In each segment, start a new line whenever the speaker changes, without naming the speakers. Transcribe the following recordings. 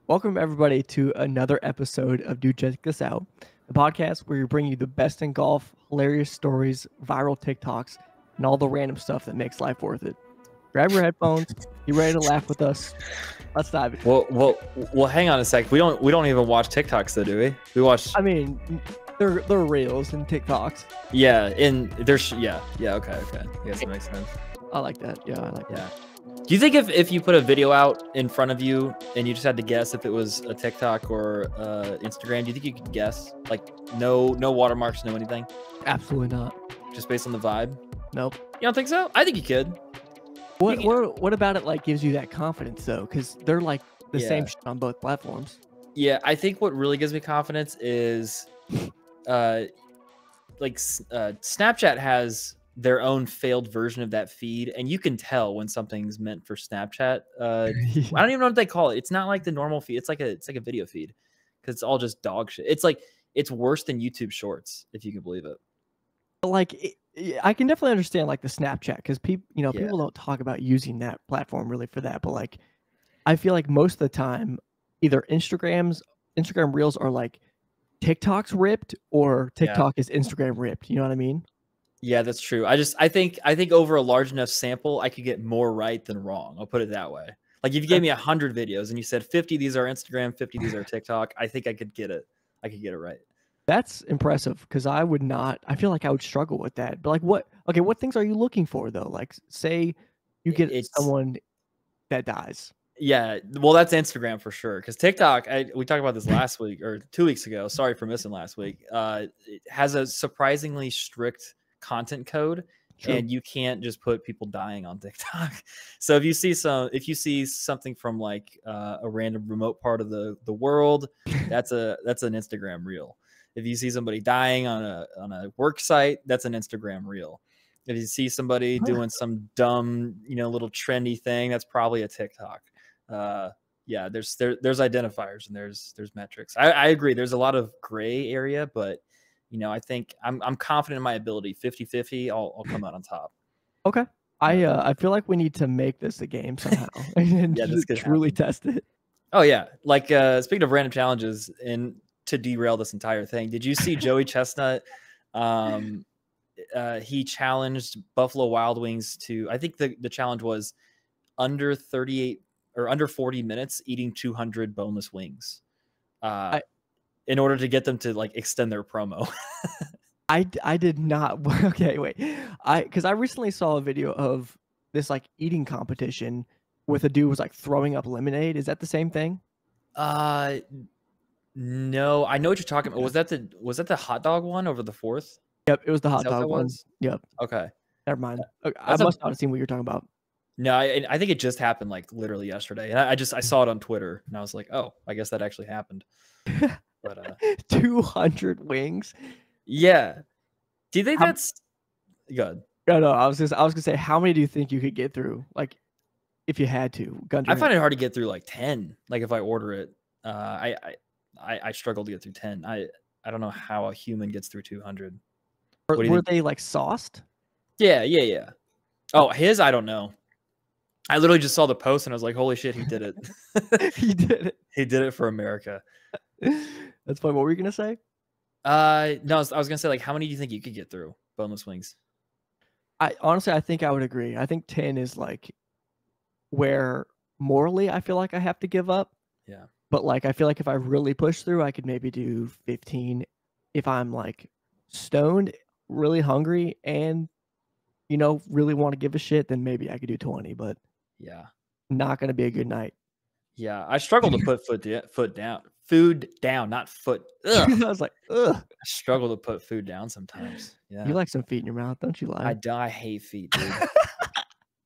Welcome, everybody, to another episode of Do Check This Out, the podcast where we bring you the best in golf, hilarious stories, viral TikToks, and all the random stuff that makes life worth it. Grab your headphones. You ready to laugh with us? Let's dive in.
Well. Hang on a sec. We don't even watch TikToks though, do we? We watch.
I mean, they're reels and TikToks.
Yeah, Okay. I guess that makes sense.
I like that. Yeah, I like that.
Do you think if you put a video out in front of you and you just had to guess if it was a TikTok or Instagram, do you think you could guess? Like no watermarks, no anything?
Absolutely not.
Just based on the vibe?
Nope.
You don't think so? I think you could.
What about it like gives you that confidence though? Because they're like the same shit on both platforms.
Yeah, I think what really gives me confidence is Snapchat has their own failed version of that feed, and you can tell when something's meant for Snapchat. I don't even know what they call it. It's not like the normal feed. It's like a video feed because it's all just dog shit. It's worse than YouTube Shorts, if you can believe it.
Like I can definitely understand like the Snapchat because people don't talk about using that platform really for that, but like I feel like most of the time either Instagram Reels are like TikTok's ripped or TikTok is Instagram ripped. You know what I mean?
Yeah, that's true. I think over a large enough sample, I could get more right than wrong. I'll put it that way. Like if you gave me 100 videos and you said 50 these are Instagram, 50 these are TikTok, I think I could get it. I could get it right.
That's impressive because I would not. I feel like I would struggle with that. But like, what things are you looking for though? Like, say you get someone that dies.
Yeah, well, that's Instagram for sure. Because TikTok, we talked about this last week or 2 weeks ago. Sorry for missing last week. It has a surprisingly strict content code. True. And you can't just put people dying on TikTok. So if you see something from like a random remote part of the world, that's an Instagram reel. If you see somebody dying on a work site, that's an Instagram reel. If you see somebody doing some dumb, little trendy thing, that's probably a TikTok. Yeah, there's identifiers and there's metrics. I agree. There's a lot of gray area, but I think I'm confident in my ability. 50-50, I'll come out on top.
Okay. I feel like we need to make this a game somehow and just truly test it.
Oh yeah. Like speaking of random challenges, and to derail this entire thing, did you see Joey Chestnut? He challenged Buffalo Wild Wings to, I think the challenge was under 38 or under 40 minutes eating 200 boneless wings. In order to get them to like extend their promo.
I did not. Okay, wait. Because I recently saw a video of this like eating competition with a dude was like throwing up lemonade. Is that the same thing?
No, I know what you're talking about. Was that the hot dog one over the 4th?
Yep, it was the hot dog one. Yep.
Okay.
Never mind. Okay, I must not have seen what you're talking about.
No, I think it just happened like literally yesterday. And I saw it on Twitter and I was like, oh, I guess that actually happened. But
200 wings.
Yeah. Do you think that's good?
No. I was gonna say, how many do you think you could get through? Like, if you had to.
I find it hard to get through like 10. Like if I order it, I struggle to get through 10. I don't know how a human gets through 200.
Were they like sauced?
Yeah. Oh, his, I don't know. I literally just saw the post and I was like, holy shit, he did it.
He did it.
He did it for America.
That's funny. What were you gonna say?
No, I was gonna say, like, how many do you think you could get through boneless wings?
I think I would agree. I think 10 is like where morally I feel like I have to give up.
Yeah.
But like I feel like if I really push through, I could maybe do 15 if I'm like stoned, really hungry, and really want to give a shit, then maybe I could do 20, but
yeah,
not gonna be a good night.
Yeah, I struggle to put food down, not foot. Ugh.
I was like, ugh.
I struggle to put food down sometimes. Yeah.
You like some feet in your mouth, don't you lie?
I hate feet, dude.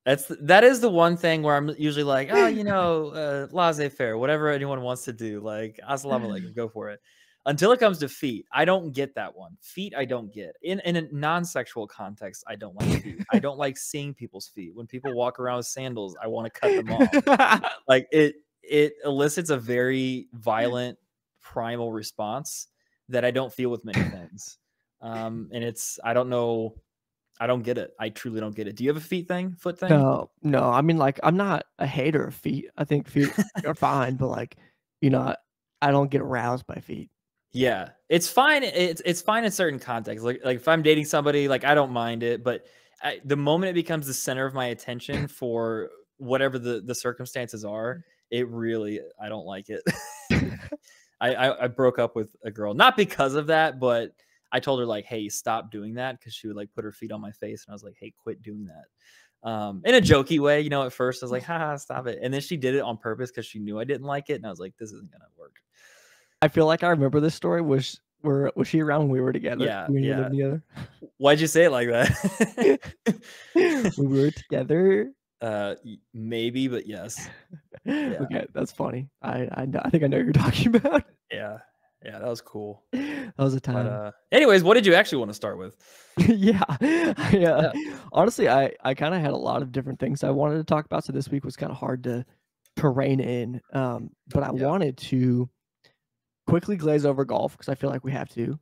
That is the one thing where I'm usually like, laissez-faire, whatever anyone wants to do. Like, assalamu alaikum, go for it. Until it comes to feet, I don't get that one. Feet, I don't get. In a non-sexual context, I don't like feet. I don't like seeing people's feet. When people walk around with sandals, I want to cut them off. Like it elicits a very violent, primal response that I don't feel with many things. And I don't know. I don't get it. I truly don't get it. Do you have a foot thing?
No. I mean, like, I'm not a hater of feet. I think feet are fine, but like, you know, I don't get aroused by feet.
Yeah, it's fine. It's fine in certain contexts. Like if I'm dating somebody, like I don't mind it, but the moment it becomes the center of my attention for whatever the circumstances are, it really I don't like it. I broke up with a girl not because of that, but I told her like, hey, stop doing that because she would like put her feet on my face, and I was like, hey, quit doing that. In a jokey way, you know. At first, I was like, haha, stop it, and then she did it on purpose because she knew I didn't like it, and I was like, this isn't gonna work.
I feel like I remember this story. Was she around when we were together?
Yeah,
When we were
yeah.
living together?
Why'd you say it like that?
When we were together?
Maybe, but yes. Yeah,
Okay, that's funny. I think I know what you're talking about.
yeah, yeah. That was cool.
That was a
But
time.
anyways, what did you actually want to start with?
Yeah.
Yeah,
Honestly, I kinda had a lot of different things I wanted to talk about, so this week was kinda hard to rein in, but I
yeah.
wanted to quickly glaze over golf because I feel like we have to.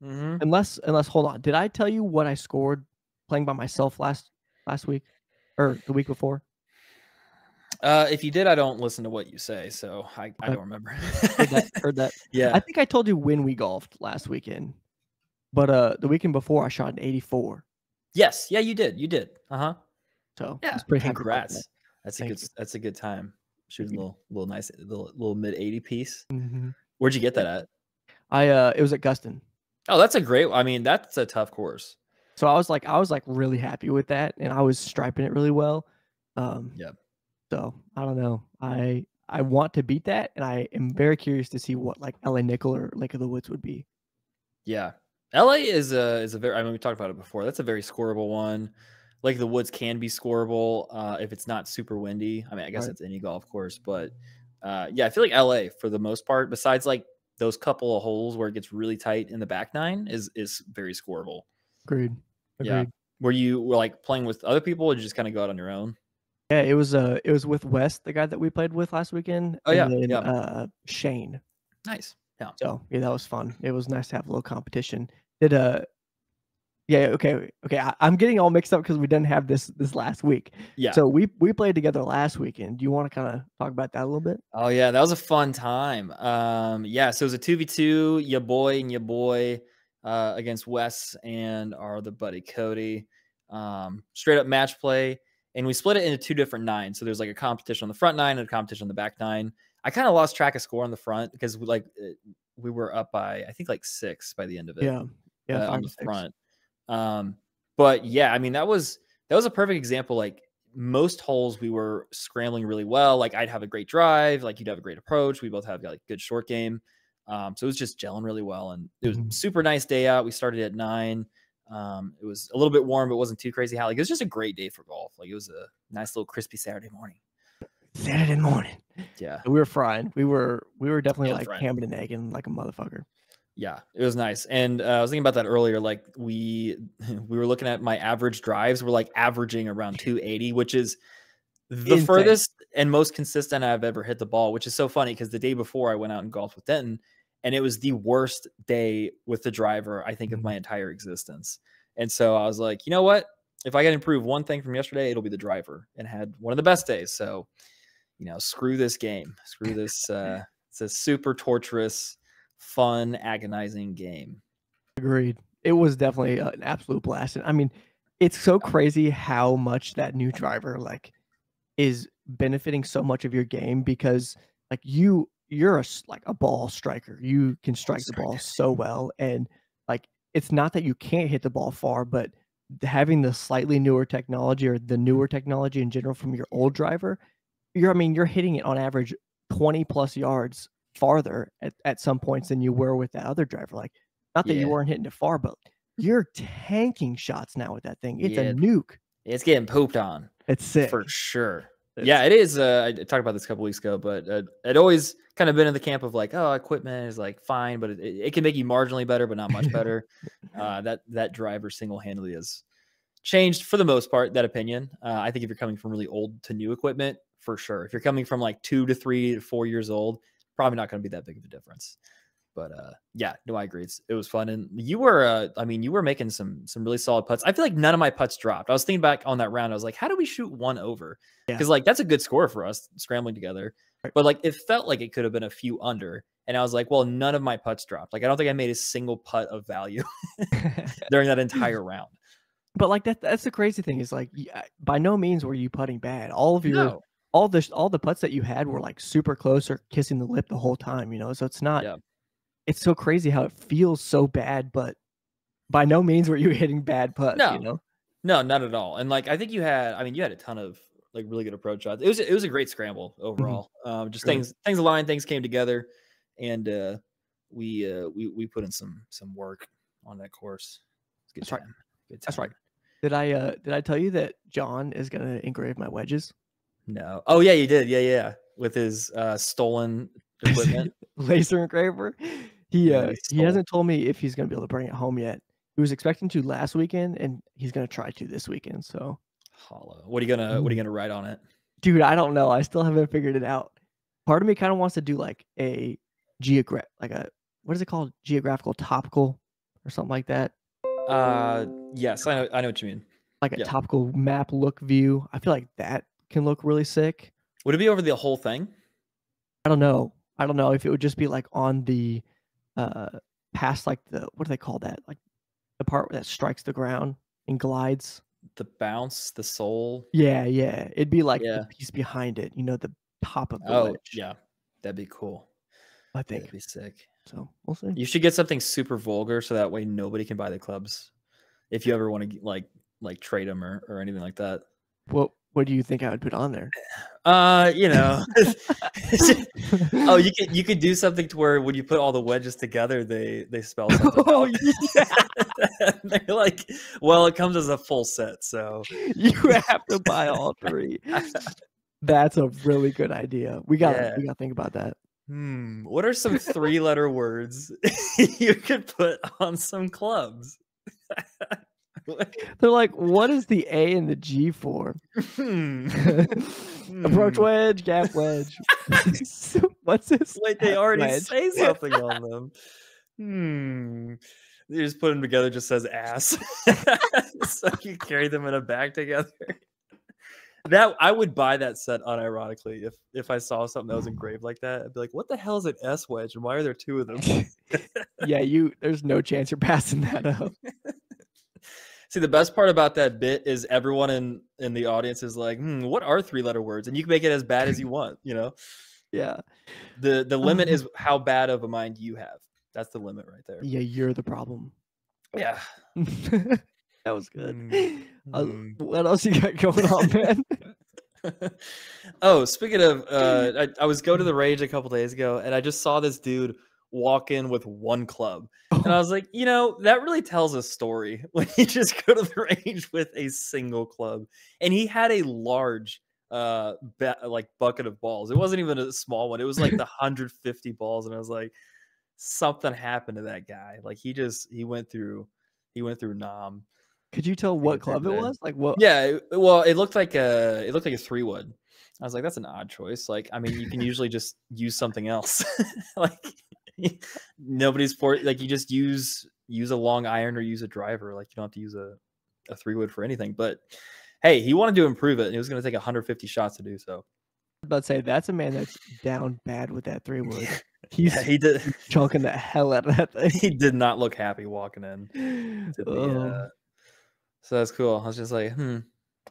Hmm.
Unless hold on, did I tell you what I scored playing by myself last week or the week before?
If you did, I don't listen to what you say, so I
Okay,
don't remember.
heard that. I
Yeah.
think I told you when we golfed last weekend, but, the weekend before I shot an 84,
Yes. Yeah, you did. You did. Uh-huh.
so I
Yeah.
was pretty happy about that.
Congrats. That's a
Thank you.
good time.
Thank
Shooting a
you.
little nice little mid 80 piece.
Mhm.
Where'd you get that
Thank
at?
it was at Guston.
Oh, that's a great. I mean, that's a tough course.
So I was really happy with that, and I was striping it really well. Um,
Yeah.
so I don't know. I want to beat that, and I am very curious to see what like LA Nickel or Lake of the Woods would be.
Yeah. LA is a very I mean, we talked about it before. That's a very scoreable one. Like the woods can be scoreable if it's not super windy. I mean, I guess
Right.
it's any golf course, but yeah, I feel like LA for the most part, besides like those couple of holes where it gets really tight in the back nine, is very scoreable.
Agreed.
Yeah.
Agreed.
Were like playing with other people, or did you just kind of go out on your own?
Yeah, it was with Wes, the guy that we played with last weekend,
Oh
and
yeah,
then
yeah,
Shane.
nice. Yeah,
So yeah, that was fun. It was nice to have a little competition. Did Yeah, okay, okay. I'm getting all mixed up because we didn't have this last week.
yeah.
So we played together last weekend. Do you want to kind of talk about that a little bit?
Oh yeah, that was a fun time. Yeah, so it was a 2v2, your boy and your boy against Wes and our other buddy Cody. Straight up match play, and we split it into two different nines. So there's like a competition on the front nine and a competition on the back nine. I kind of lost track of score on the front because we were up by I think like 6 by the end of it
Yeah, yeah,
on
5 or
the
6.
front. Um, but yeah, I mean that was a perfect example. Like most holes, we were scrambling really well. Like I'd have a great drive, like you'd have a great approach. We both have like good short game. So it was just gelling really well, and it was a
Mhm.
super nice day out. We started at 9. It was a little bit warm, but it wasn't too crazy hot. Like it was just a great day for golf. Like it was a nice little crispy Saturday morning.
Saturday morning.
Yeah,
We were frying. We were definitely
it was
like
right.
hamming and egging like a motherfucker.
Yeah, it was nice. And I was thinking about that earlier. Like we were looking at my average drives. We're like averaging around 280, which is the
Insane.
furthest and most consistent I've ever hit the ball, which is so funny because the day before I went out and golfed with Denton, and it was the worst day with the driver, I think, of
Mhm.
my entire existence. And so I was like, you know what? If I can improve one thing from yesterday, it'll be the driver, and had one of the best days. So, screw this game. Screw this. It's a super torturous, fun, agonizing game.
Agreed. It was definitely an absolute blast. And I mean, it's so crazy how much that new driver like is benefiting so much of your game because like you're like a ball striker. You can
Ball
strike the ball
striker.
so well, and like it's not that you can't hit the ball far, but having the slightly newer technology or the newer technology in general from your old driver, you're hitting it on average 20 plus yards farther at some points than you were with that other driver. Like, not that you
Yeah.
weren't hitting it far, but you're tanking shots now with that thing. It's a
Yeah.
nuke.
It's getting pooped on
It's
for
sick.
sure. Yeah,
It's
it is. I talked about this a couple weeks ago, but I'd always kind of been in the camp of like, oh, equipment is like fine, but it can make you marginally better, but not much better. That driver single handedly has changed for the most part. That opinion. I think if you're coming from really old to new equipment, for sure. If you're coming from like 2 to 3 to 4 years old, probably not going to be that big of a difference. But yeah, no, I agree. It was fun, and you were, I mean, you were making some really solid putts. I feel like none of my putts dropped. I was thinking back on that round. I was like, how do we shoot one over?
yeah.
Because like that's a good score for us scrambling together.
Right.
but like it felt like it could have been a few under. And I was like, well, none of my putts dropped. Like I don't think I made a single putt of value during that entire round.
But like that's the crazy thing is like by no means were you putting bad. All of your
No.
all the putts that you had were like super close or kissing the lip the whole time, you know. So it's not.
Yeah.
It's so crazy how it feels so bad, but by no means were you hitting bad putts, you
No.
know.
No, not at all. And like I think you had, I mean, you had a ton of like really good approach shots. It was a great scramble
Mhm.
overall. Just
Really.
things aligned, things came together, and we put in some work on that course. It's a good
That's right.
time. Good
That's right.
time.
Did I tell you that John is gonna engrave my wedges?
No. Oh yeah, you did. Yeah, yeah. With his stolen equipment.
Laser engraver.
Yeah, that he
He
stole.
hasn't told me if he's gonna be able to bring it home yet. He was expecting to last weekend, and he's gonna try to this weekend. So,
Hollow. What are you gonna write on it?
dude, I don't know. I still haven't figured it out. Part of me kind of wants to do like like a what is it called? Geographical topical or something like that.
Yes, I know what you mean.
Like a
Yeah.
topical map look view. I feel like that can look really sick.
Would it be over the whole thing?
I don't know. I don't know if it would just be like on the uh past like the what do they call that? Like the part that strikes the ground and glides.
The bounce, the soul.
Yeah, yeah. It'd be like the
Yeah.
piece behind it, you know, the top of the
Oh,
wedge,
yeah. That'd be cool.
I
Yeah,
think.
that'd be sick.
So we'll see.
You should get something super vulgar so that way nobody can buy the clubs if you ever want to trade them or anything like that.
What do you think I would put on there?
You know, oh, you could do something to where when you put all the wedges together, they spell something
Oh
out.
yeah.
They're like, well, it comes as a full set, so
You have to buy all 3. That's a really good idea.
yeah.
We gotta think about that.
What are some 3-letter words you could put on some clubs?
They're like, "What is the A and the G for?"
Hmm.
Approach wedge, gap wedge. What's this?
Like they
Step
already
wedge.
say something on them. You just put them together, just says ass. So you carry them in a bag together. That I would buy that set unironically if I saw something that was engraved like that. I'd be like, what the hell is an S wedge and why are there 2 of them?
Yeah, there's no chance you're passing that up.
See, the best part about that bit is everyone in the audience is like, what are 3-letter words? And you can make it as bad as you want, you know?
Yeah.
The limit is how bad of a mind you have. That's the limit right there.
Yeah, you're the problem.
Yeah.
That was good.
Mm.
What else you got going on, man?
Oh, speaking of, I was going to the range a couple days ago, and I just saw this dude walk in with 1 club, and I was like, that really tells a story when you just go to the range with a single club. And he had a large, bucket of balls. It wasn't even a small one. It was like the 150 balls, and I was like, something happened to that guy. Like he went through nom.
Could you tell
To
what
get there
club it
today.
was? Like what?
Yeah, well, it looked like a 3-wood. I was like, that's an odd choice. Like, I mean, you can usually just use something else. Like, nobody's like you just use a long iron or use a driver. Like, you don't have to use a 3-wood for anything. But hey, he wanted to improve it, and it was going to take 150 shots to do so.
About to say that's a man that's down bad with that 3-wood.
Yeah, he did.
Chunking the hell out of that thing.
He did not look happy walking in to the. So that's cool. I was just like, it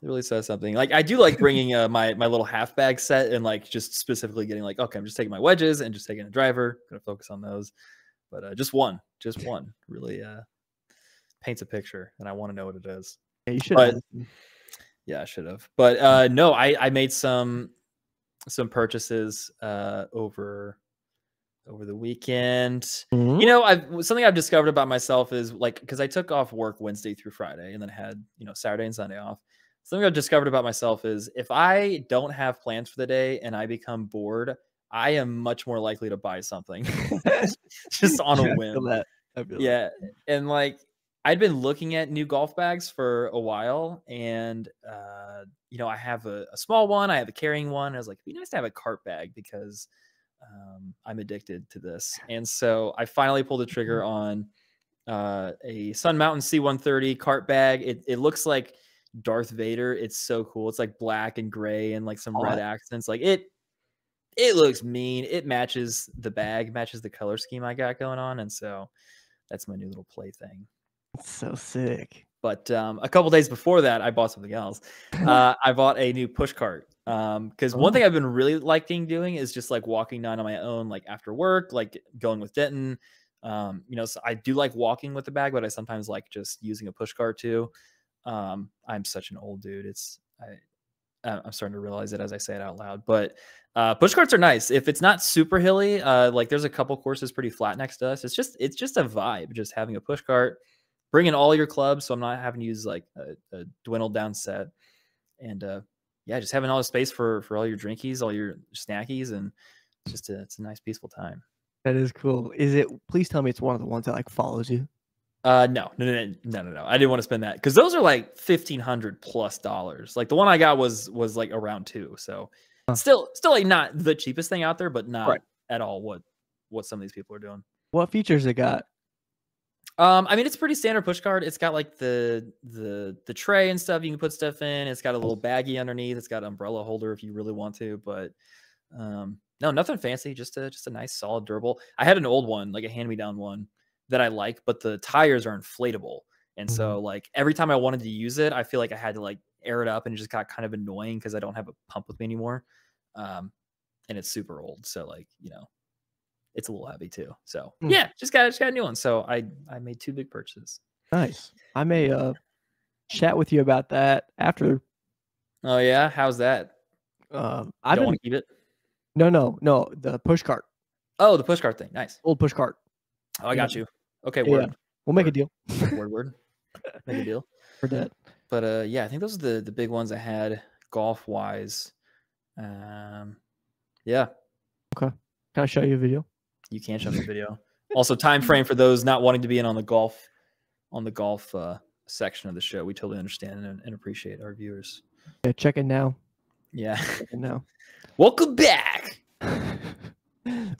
really says something. Like I do like bringing my little half bag set and like just specifically getting like, okay, I'm just taking my wedges and just taking a driver. Gonna focus on those, but just one really paints a picture, and I want to know what it is.
Yeah, you should.
But yeah, I should have. But no, I made some purchases over the weekend. Something I've discovered about myself is like, because I took off work Wednesday through Friday and then had Saturday and Sunday off. Something I've discovered about myself is if I don't have plans for the day and I become bored, I am much more likely to buy something just on a whim. Yeah, and like I'd been looking at new golf bags for a while, and I have a small one, I have a carrying one. I was like, it'd be nice to have a cart bag because I'm addicted to this. And so I finally pulled the trigger on a Sun Mountain C130 cart bag. It looks like Darth Vader. It's so cool. It's like black and gray and like some red accents. Like It looks mean. It matches the bag, matches the color scheme I got going on, and so that's my new little plaything.
It's so sick.
But a couple days before that, I bought something else. I bought a new push cart. Because one thing I've been really liking doing is just like walking down on my own, like after work, like going with Denton. So I do like walking with the bag, but I sometimes like just using a push cart too. I'm such an old dude. I'm starting to realize it as I say it out loud. But push carts are nice if it's not super hilly. Like there's a couple courses pretty flat next to us. It's just a vibe, just having a push cart. Bring in all your clubs, so I'm not having to use like a dwindled down set. And just having all the space for all your drinkies, all your snackies, and it's a nice peaceful time.
That is cool. Is it? Please tell me it's one of the ones that like follows you.
No. I didn't want to spend that because those are like $1,500+ Like the one I got was like around $2. So still like not the cheapest thing out there, but not at all what some of these people are doing.
What features it got?
I mean, it's pretty standard push cart. It's got like the tray and stuff you can put stuff in. It's got a little baggie underneath. It's got an umbrella holder if you really want to, but no, nothing fancy. Just a nice, solid, durable. I had an old one, like a hand-me-down one that I like, but the tires are inflatable, and so like every time I wanted to use it, I feel like I had to like air it up, and it just got kind of annoying because I don't have a pump with me anymore, and it's super old, so like it's a little heavy too. So yeah, just got a new one. So I made 2 big purchases.
Nice. I may chat with you about that after.
Oh yeah, how's that?
I
don't want to keep it.
No, the push cart.
Oh, the push cart thing. Nice.
Old push cart.
Oh, I got you. Okay, word.
Yeah. We'll make a deal.
Word. Make a deal
for that.
But yeah, I think those are the big ones I had golf wise. Yeah.
Okay. Can I show you a video?
You can show me a video. Also, time frame for those not wanting to be in on the golf section of the show. We totally understand and appreciate our viewers.
Yeah, check it now.
Yeah.
Check it now.
Welcome back.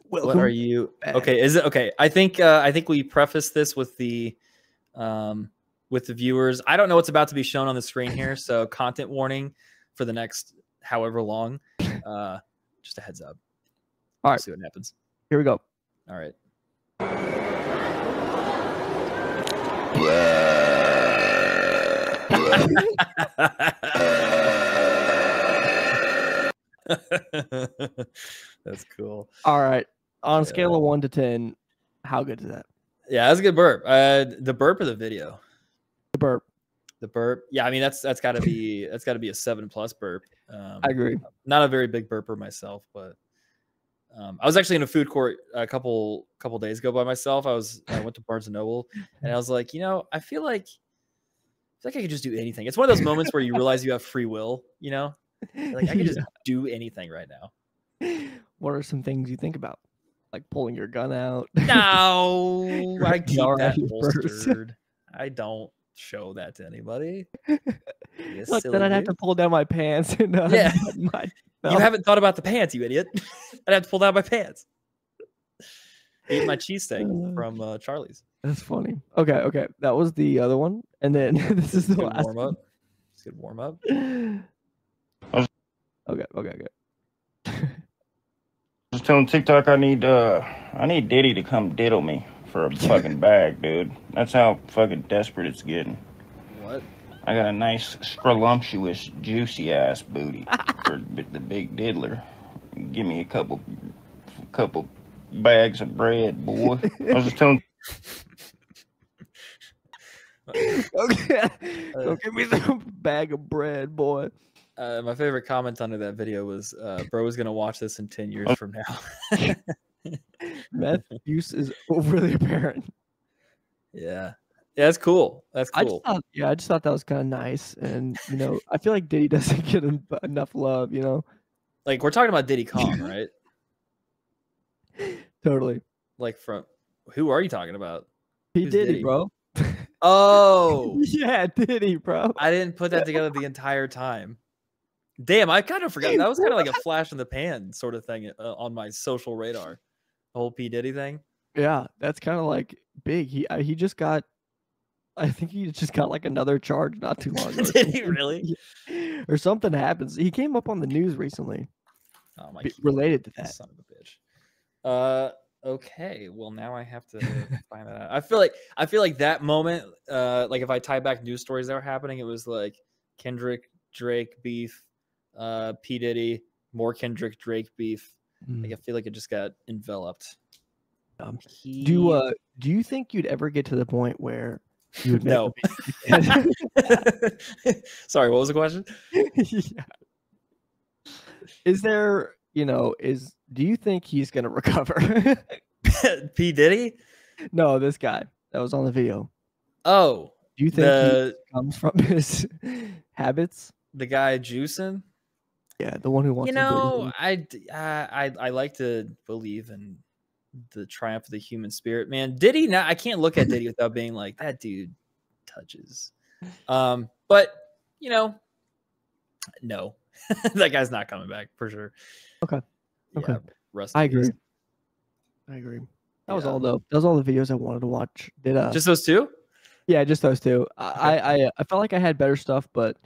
What are you? Okay, is it okay? I think we preface this with the viewers. I don't know what's about to be shown on the screen here, so content warning for the next however long. Just a heads up.
All right,
see what happens.
Here we go.
All right. That's cool.
All right. On a scale of 1 to 10, how good is that?
Yeah, that's a good burp. The burp or the video?
The burp.
The burp. Yeah, I mean that's got to be a 7+ burp.
I agree.
Not a very big burper myself, but I was actually in a food court a couple days ago by myself. I went to Barnes and Noble, and I was like, I feel like I could just do anything. It's one of those moments where you realize you have free will. Like I could just do anything right now.
What are some things you think about? Like pulling your gun out?
No, I keep that holstered. I don't show that to anybody.
Look, then I'd have to pull down my pants and
you haven't thought about the pants, you idiot. I'd have to pull down my pants. Eat my cheesesteak from Charlie's.
That's funny. Okay. That was the other one. And then this is the last
warm up. It's a good warm up.
Okay.
Just telling TikTok I need Diddy to come diddle me for a fucking bag, dude. That's how fucking desperate it's getting.
What?
I got a nice, scrumptious, juicy ass booty for the big diddler. Give me a couple bags of bread, boy. I was just telling.
Okay, go give me some bag of bread, boy.
My favorite comment under that video was, "Bro is gonna watch this in 10 years from now."
Meth use is overly apparent.
Yeah, that's cool. That's cool.
I just thought that was kind of nice, and I feel like Diddy doesn't get enough love.
Like we're talking about Diddy Kong, right?
Totally.
Like from who are you talking about?
Diddy, bro.
Oh,
yeah, Diddy, bro.
I didn't put that together the entire time. Damn, I kind of forgot. That was kind of like a flash in the pan sort of thing on my social radar. The whole P. Diddy thing.
Yeah, that's kind of like big. He just got, I think he just got like another charge not too long ago.
Did he really?
Or something happens. He came up on the news recently.
Oh, my
related to that.
Son of a bitch. Okay. Well, now I have to find that out. I feel like that moment, like if I tie back news stories that were happening, it was like Kendrick, Drake beef, P. Diddy, more Kendrick, Drake beef. Like I feel like it just got enveloped.
Do you think you'd ever get to the point where you would make
No.
a video like
Sorry, what was the question?
Yeah. Is there, do you think he's gonna recover?
P. Diddy?
No, this guy that was on the video.
Oh,
Do you think he comes from his habits?
The guy juicing?
Yeah, the one who wants to
I like to believe in the triumph of the human spirit, man. Diddy, now I can't look at Diddy without being like, that dude touches. But no, that guy's not coming back for sure.
Okay.
Yeah,
I agree. That was all though. That was all the videos I wanted to watch.
Just those two?
Yeah, just those two. I felt like I had better stuff, but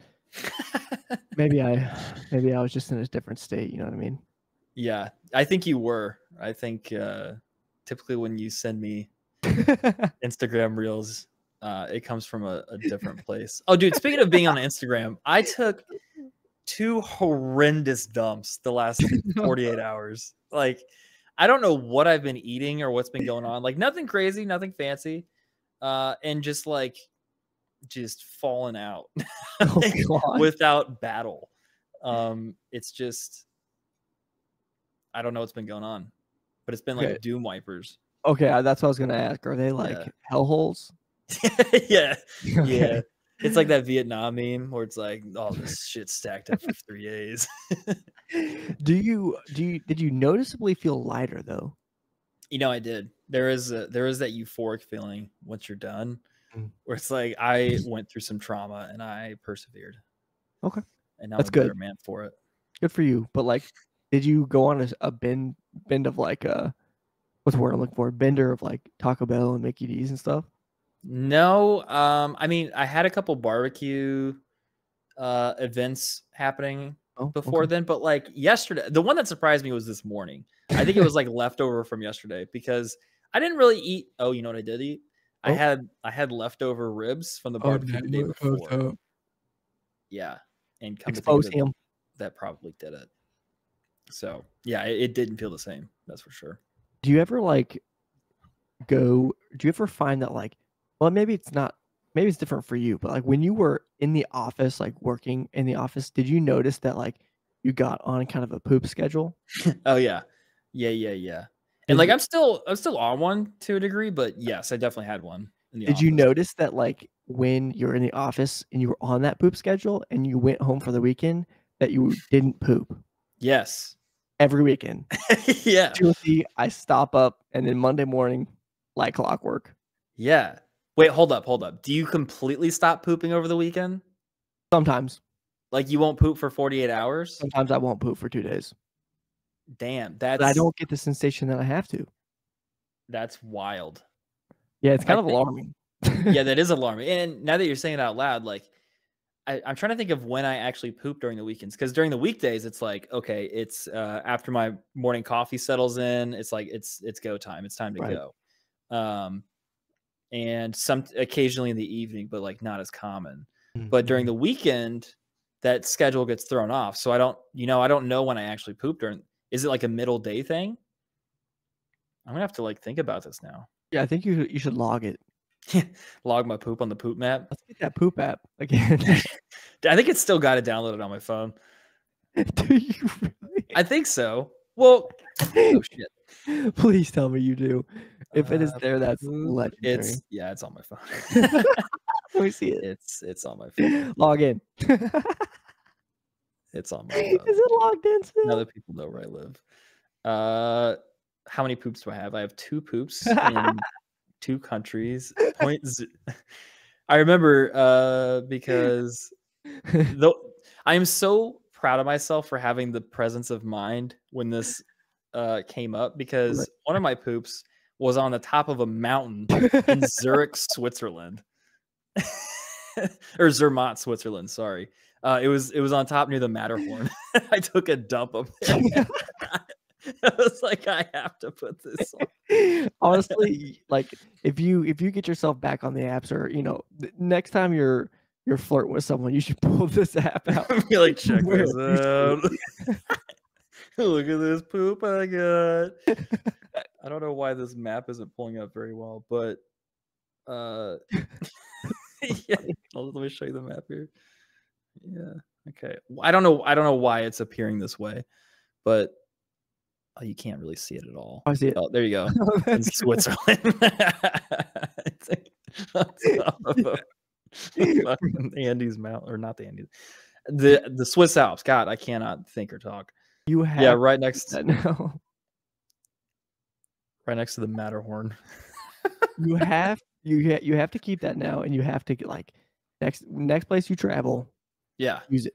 maybe I was just in a different state. You know what I mean?
Yeah, I think you were. I think typically when you send me Instagram reels, it comes from a different place. Oh, dude, speaking of being on Instagram, I took 2 horrendous dumps the last 48 hours. Like, I don't know what I've been eating or what's been going on. Like, nothing crazy, nothing fancy. And just falling out without battle. It's just, I don't know what's been going on, but it's been like doom wipers.
Okay, that's what I was gonna ask. Are they like hellholes?
Yeah. It's like that Vietnam meme where it's like, oh, this shit stacked up for 3 days.
Did you noticeably feel lighter though?
I did. There is that euphoric feeling once you're done, where it's like I went through some trauma and I persevered.
Okay,
and now
that's
I'm a
good,
better man for it.
Good for you. But like, did you go on a bend of like what's the word I'm looking for? Bender of like Taco Bell and Mickey D's and stuff?
No, I mean, I had a couple barbecue events happening before then, but like yesterday, the one that surprised me was this morning. I think it was like leftover from yesterday because I didn't really eat. Oh, you know what I did eat? I had leftover ribs from the barbecue the day before. Yeah, and come
expose
to think of
him.
That probably did it. So yeah, it didn't feel the same. That's for sure.
Do you ever do you ever find that like, well, maybe it's different for you, but like when you were in the office, like working in the office, did you notice that like you got on kind of a poop schedule?
Oh yeah. And like I'm still on one to a degree, but yes, I definitely had one in the office.
Did you notice that like when you're in the office and you were on that poop schedule and you went home for the weekend that you didn't poop?
Yes.
Every weekend.
Yeah.
Tuesday, I stop up and then Monday morning, like clockwork.
Yeah. Wait, hold up. Do you completely stop pooping over the weekend?
Sometimes.
Like you won't poop for 48 hours?
Sometimes I won't poop for 2 days.
Damn,
but I don't get the sensation that I have to.
That's wild.
Yeah, it's kind of alarming.
Yeah, that is alarming. And now that you're saying it out loud, like I'm trying to think of when I actually poop during the weekends. Because during the weekdays, it's like, okay, it's after my morning coffee settles in, it's like it's go time. It's time to go. And some occasionally in the evening, but like not as common. But during the weekend, that schedule gets thrown off. So I don't know when I actually poop during. Is it like a middle day thing? I'm gonna have to like think about this now.
Yeah, I think you should log it.
Log my poop on the poop map.
Let's get that poop app again.
I think it's still got it downloaded on my phone.
Do you really?
I think so. Well, oh shit.
Please tell me you do. If it is there, that's legendary.
It's on my phone.
Let me see it.
It's on my phone.
Log in.
It's on my phone.
Is it logged in still?
Now that people know where I live. How many poops do I have? I have 2 poops in 2 countries. I remember because I am so proud of myself for having the presence of mind when this came up, because one of my poops was on the top of a mountain in Zurich, Switzerland. Or Zermatt, Switzerland, sorry. It was on top near the Matterhorn. I took a dump up there. I was like, I have to put this on.
Honestly, like if you get yourself back on the apps, or next time you're flirting with someone, you should pull this app out.
Be like, check this out. Look at this poop I got. I don't know why this map isn't pulling up very well, but yeah. Let me show you the map here. Yeah. Okay. I don't know why it's appearing this way, but you can't really see it at all.
I see it.
Oh, there you go. In Switzerland. The Andes Mountain, or not the Andes. The Swiss Alps. God, I cannot think or talk.
You have
right next
that now.
Right next to the Matterhorn.
You have to keep that now, and you have to get like next place you travel.
Yeah.
Use it.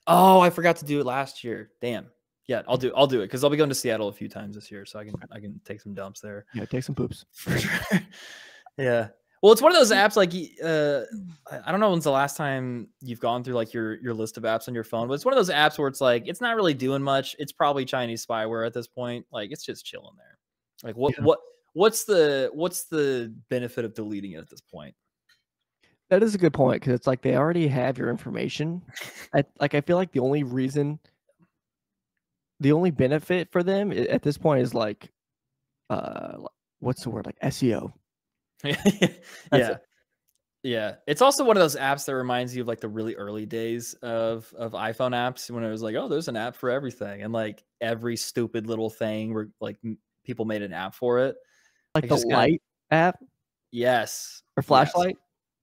Oh, I forgot to do it last year. Damn. Yeah, I'll do it because I'll be going to Seattle a few times this year, so I can take some dumps there.
Yeah, take some poops.
For sure. Yeah. Well, it's one of those apps like I don't know when's the last time you've gone through like your list of apps on your phone, but it's one of those apps where it's like it's not really doing much. It's probably Chinese spyware at this point. Like it's just chilling there. Like what's the benefit of deleting it at this point?
That is a good point, because it's like they already have your information. I feel like the only benefit for them at this point is like what's the word, like SEO.
Yeah. Yeah. It's also one of those apps that reminds you of like the really early days of iPhone apps, when it was like, oh, there's an app for everything, and like every stupid little thing where like people made an app for it,
like the light app.
Yes.
Or flashlight.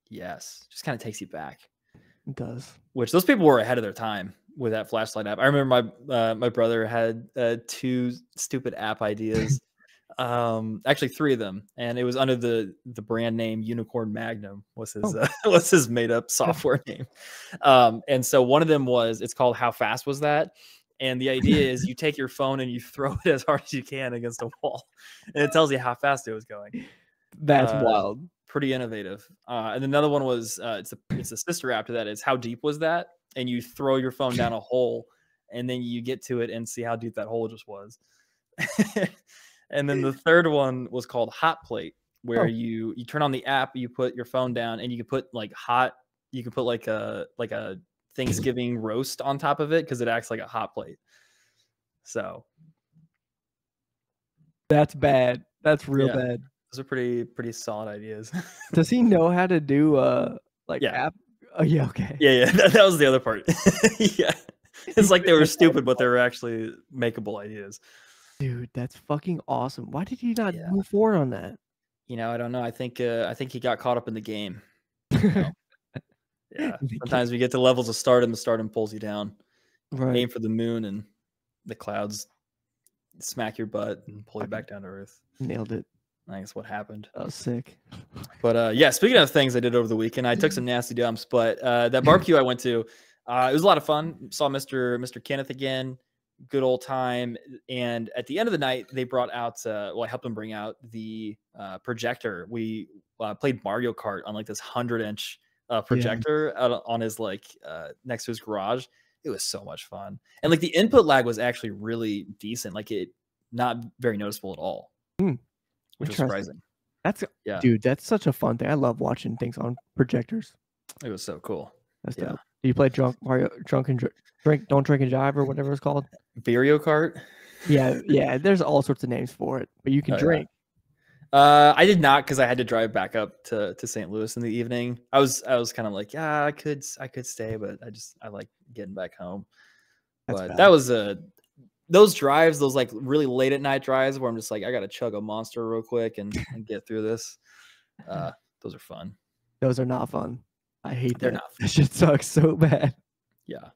Yes. Just kind of takes you back.
It does.
Which those people were ahead of their time with that flashlight app. I remember my brother had 2 stupid app ideas. Actually 3 of them, and it was under the brand name Unicorn Magnum was his made up software name. And so one of them it's called How Fast Was That? And the idea is you take your phone and you throw it as hard as you can against a wall, and it tells you how fast it was going.
That's wild.
Pretty innovative. And another one was it's a sister app to that. It's How Deep Was That? And you throw your phone down a hole, and then you get to it and see how deep that hole just was. And then the third one was called Hot Plate, where you turn on the app, you put your phone down, and you can put like a Thanksgiving roast on top of it, because it acts like a hot plate. So that's bad. That's real bad. Those are pretty solid ideas.
Does he know how to do app? Oh yeah, okay.
Yeah. That was the other part. Yeah. It's like they were stupid, but they were actually makeable ideas.
Dude, that's fucking awesome. Why did he not move forward on that?
I don't know. I think he got caught up in the game. Yeah. Sometimes we get to levels of stardom, the stardom pulls you down. Right. Aim for the moon, and the clouds smack your butt and pull you back down to earth.
Nailed it.
I guess what happened.
That was sick.
But yeah, speaking of things I did over the weekend, I took some nasty dumps, but that barbecue I went to, it was a lot of fun. Saw Mr. Kenneth again. Good old time. And at the end of the night, they brought out I helped them bring out the projector. We played Mario Kart on like this 100-inch projector out on his next to his garage. It was so much fun, and like the input lag was actually really decent, like it not very noticeable at all, which was surprising.
Dude, that's such a fun thing. I love watching things on projectors.
It was so cool.
That's dope. Do you play Don't Drink and Drive, or whatever it's called?
Mario Kart.
Yeah. There's all sorts of names for it, but you can drink.
I did not, because I had to drive back up to St. Louis in the evening. I was kind of like, yeah, I could stay, but I like getting back home. But that was those drives, those like really late at night drives where I'm just like, I gotta chug a Monster real quick and get through this. Those are fun.
Those are not fun. I hate
They're
that.
not fun.
That shit sucks so bad.
Yeah.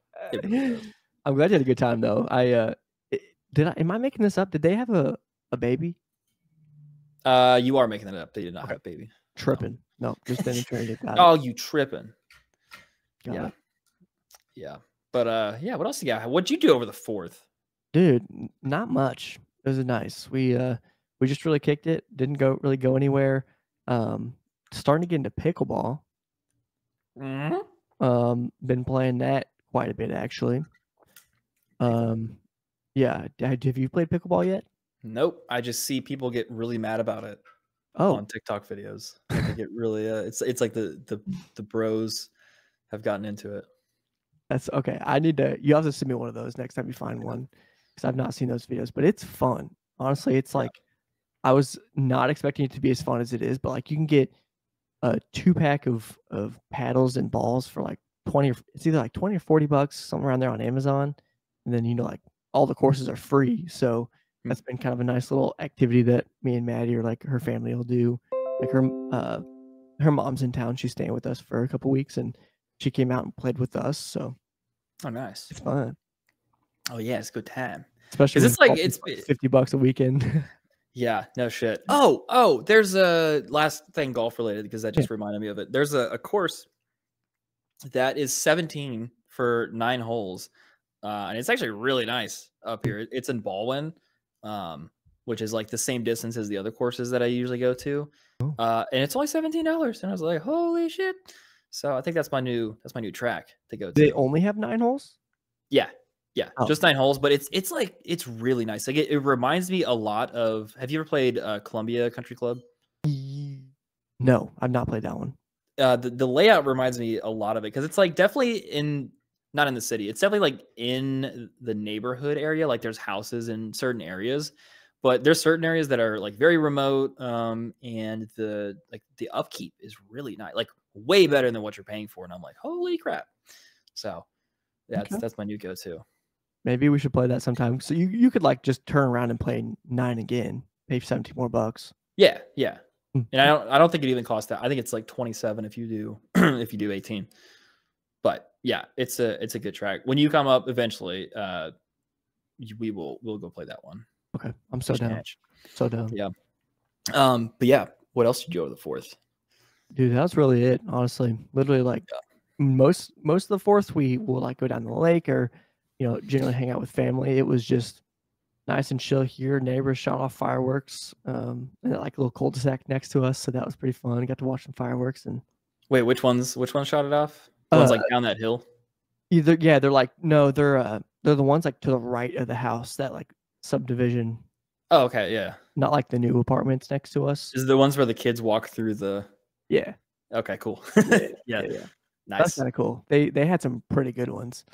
I'm glad you had a good time though. Am I making this up? Did they have a baby?
You are making that up. They did not have a baby.
Tripping. No, just penetrated.
Oh, you tripping.
Got it.
Yeah. But yeah, what else you got? What'd you do over the 4th?
Dude, not much. It was nice. We just really kicked it. Didn't really go anywhere. Starting to get into pickleball.
Mm-hmm.
Been playing that quite a bit actually. Yeah. Have you played pickleball yet?
Nope. I just see people get really mad about it
Oh,
on TikTok videos. Like they get really it's like the bros have gotten into it.
that's okay. You have to send me one of those next time you find one because I've not seen those videos, but it's fun. Honestly, it's
Yeah.
like I was not expecting it to be as fun as it is, but like you can get a 2-pack of paddles and balls for like 20 it's either like 20 or $40, somewhere around there on Amazon. And then like all the courses are free. So that's been kind of a nice little activity that me and Maddie or like her family will do. Like her mom's in town. She's staying with us for a couple weeks and she came out and played with us. So
Oh, nice.
it's fun.
Oh yeah, it's a good time.
Especially
Because
when
it's
like $50 a weekend.
yeah, no shit. Oh, there's a last thing golf related because that just reminded me of it. There's a course that is 17 for 9 holes. And it's actually really nice up here. It's in Baldwin, which is like the same distance as the other courses that I usually go to.
Oh.
And it's only $17. And I was like, holy shit. So I think that's my new track to go to.
They only have 9 holes?
Yeah. Yeah.
Oh.
Just 9 holes, but it's like it's really nice. Like it reminds me a lot of have you ever played Columbia Country Club?
No, I've not played that one.
The layout reminds me a lot of it because it's like definitely not in the city. It's definitely like in the neighborhood area. Like there's houses in certain areas, but there's certain areas that are like very remote. And the upkeep is really nice, like way better than what you're paying for. And I'm like, holy crap. So that's my new go-to.
Maybe we should play that sometime. So you could like just turn around and play 9 again, pay 17 more bucks.
Yeah. Yeah. And I don't think it even costs that. I think it's like 27 if you do if you do 18. But yeah, it's a good track. When you come up eventually, we'll go play that one.
Okay, I'm so down. So down.
Yeah. But yeah, what else did you go to the 4th?
Dude, that's really it. Honestly, literally, like most of the 4th, we will like go down to the lake or generally hang out with family. It was just nice and chill here. Neighbors shot off fireworks, and like a little cul-de-sac next to us, so that was pretty fun. Got to watch some fireworks. And
wait, which ones shot it off? The ones like down that hill?
They're like no, they're the ones like to the right of the house, that like subdivision.
Oh, okay, yeah.
Not like the new apartments next to us.
Is it the ones where the kids walk through the?
Yeah.
Okay, cool. Yeah. Nice.
That's kind of cool. They had some pretty good ones.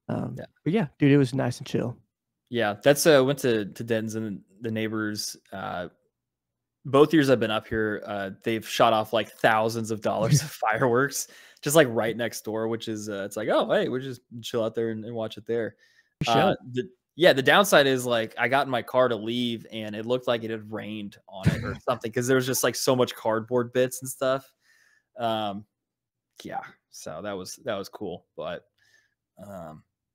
But yeah, dude, it was nice and chill.
Yeah, that's went to Den's and the neighbors. Both years I've been up here, they've shot off like thousands of dollars of fireworks, just like right next door, which is it's like, oh hey, we'll just chill out there and watch it there. The downside is like I got in my car to leave and it looked like it had rained on it or something because there was just like so much cardboard bits and stuff. Yeah, so that was cool, but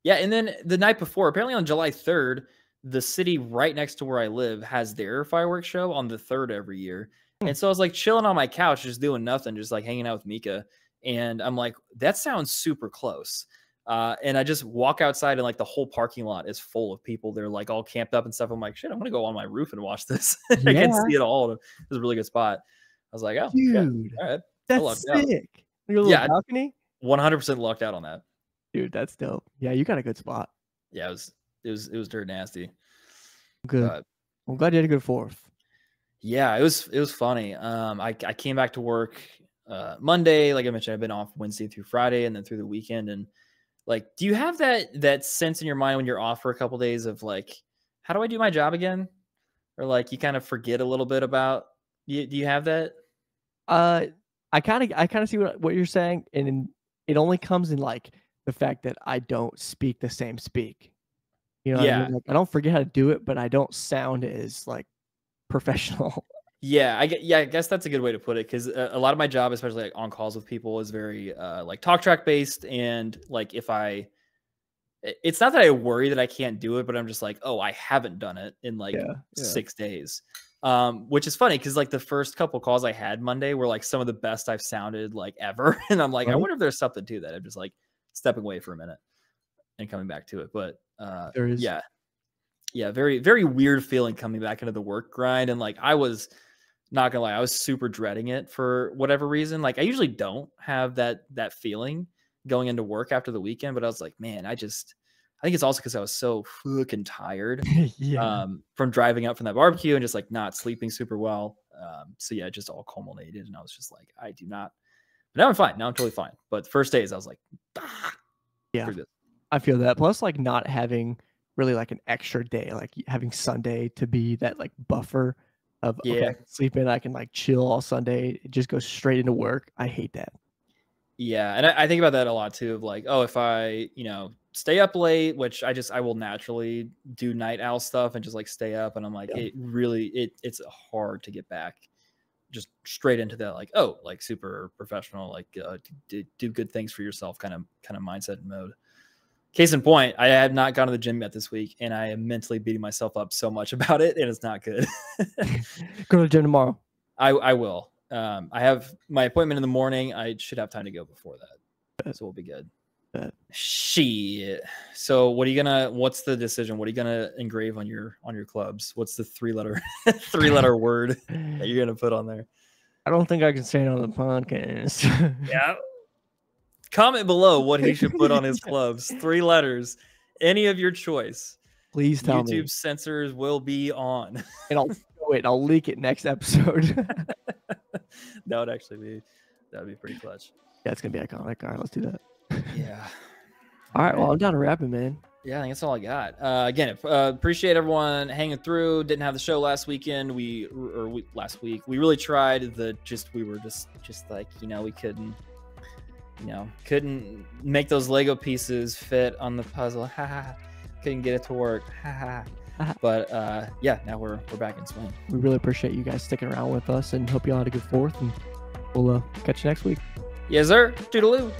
yeah, and then the night before, apparently on July 3rd, the city right next to where I live has their fireworks show on the 3rd every year. And so I was like chilling on my couch, just doing nothing, just like hanging out with Mika. And I'm like, that sounds super close. And I just walk outside and like the whole parking lot is full of people. They're like all camped up and stuff. I'm like, shit, I'm going to go on my roof and watch this. I can see it all. It was a really good spot. I was like, oh,
dude,
all right.
That's sick. Your little balcony?
100% lucked out on that.
Dude, that's dope. Yeah, you got a good spot.
Yeah, it was dirt nasty.
Good. I'm glad you had a good 4th.
Yeah, it was funny. I came back to work Monday. Like I mentioned, I've been off Wednesday through Friday and then through the weekend. And like, do you have that sense in your mind when you're off for a couple of days of like, how do I do my job again? Or like you kind of forget a little bit about do you have that?
I kind of see what you're saying, and it only comes in like the fact that I don't speak the same speak. You know what I mean? Like, I don't forget how to do it, but I don't sound as like professional.
Yeah, I guess that's a good way to put it because a lot of my job, especially like on calls with people, is very like talk track based, and like it's not that I worry that I can't do it, but I'm just like, oh, I haven't done it in like 6 days, which is funny because like the first couple calls I had Monday were like some of the best I've sounded like ever, and I'm like, I wonder if there's something to that. I'm just like stepping away for a minute and coming back to it, but
there is.
Yeah, very, very weird feeling coming back into the work grind. And like, I was not gonna lie, I was super dreading it for whatever reason. Like I usually don't have that feeling, going into work after the weekend, but I was like, man, I think it's also because I was so fucking tired from driving up from that barbecue and just like not sleeping super well. So yeah, it just all culminated, and I was just like, I do not. But now I'm fine. Now I'm totally fine. But the first days, I was like,
yeah, I feel that. Plus, like not having really like an extra day, like having Sunday to be that like buffer of okay, I can sleep in, I can like chill all Sunday, it just goes straight into work. I hate that.
Yeah, and I think about that a lot too. Of like, oh, if I stay up late, which I will naturally do night owl stuff and just like stay up, and I'm like, it's hard to get back just straight into that like, oh, like super professional, like do good things for yourself kind of mindset and mode. Case in point, I have not gone to the gym yet this week, and I am mentally beating myself up so much about it, and it's not good.
Go to the gym tomorrow.
I will. I have my appointment in the morning. I should have time to go before that, so we'll be good. Shit. So what's the decision? What are you gonna engrave on your clubs? What's the three letter word that you're gonna put on there?
I don't think I can say it on the podcast.
Yeah. Comment below what he should put on his clubs. 3 letters, any of your choice.
Please tell me.
YouTube censors will be on.
And I'll leak it next episode.
That would be pretty clutch.
Yeah, it's gonna be iconic. All right, let's do that.
Yeah.
All right, well, I'm down to wrap it, man.
Yeah, I think that's all I got. Again, appreciate everyone hanging through. Didn't have the show last weekend. Last week. We really tried. We were just like, we couldn't make those Lego pieces fit on the puzzle. Couldn't get it to work. But yeah, now we're back in swing.
We really appreciate you guys sticking around with us, and hope you all had a good 4th, and we'll catch you next week.
Yes, sir. Toodaloo.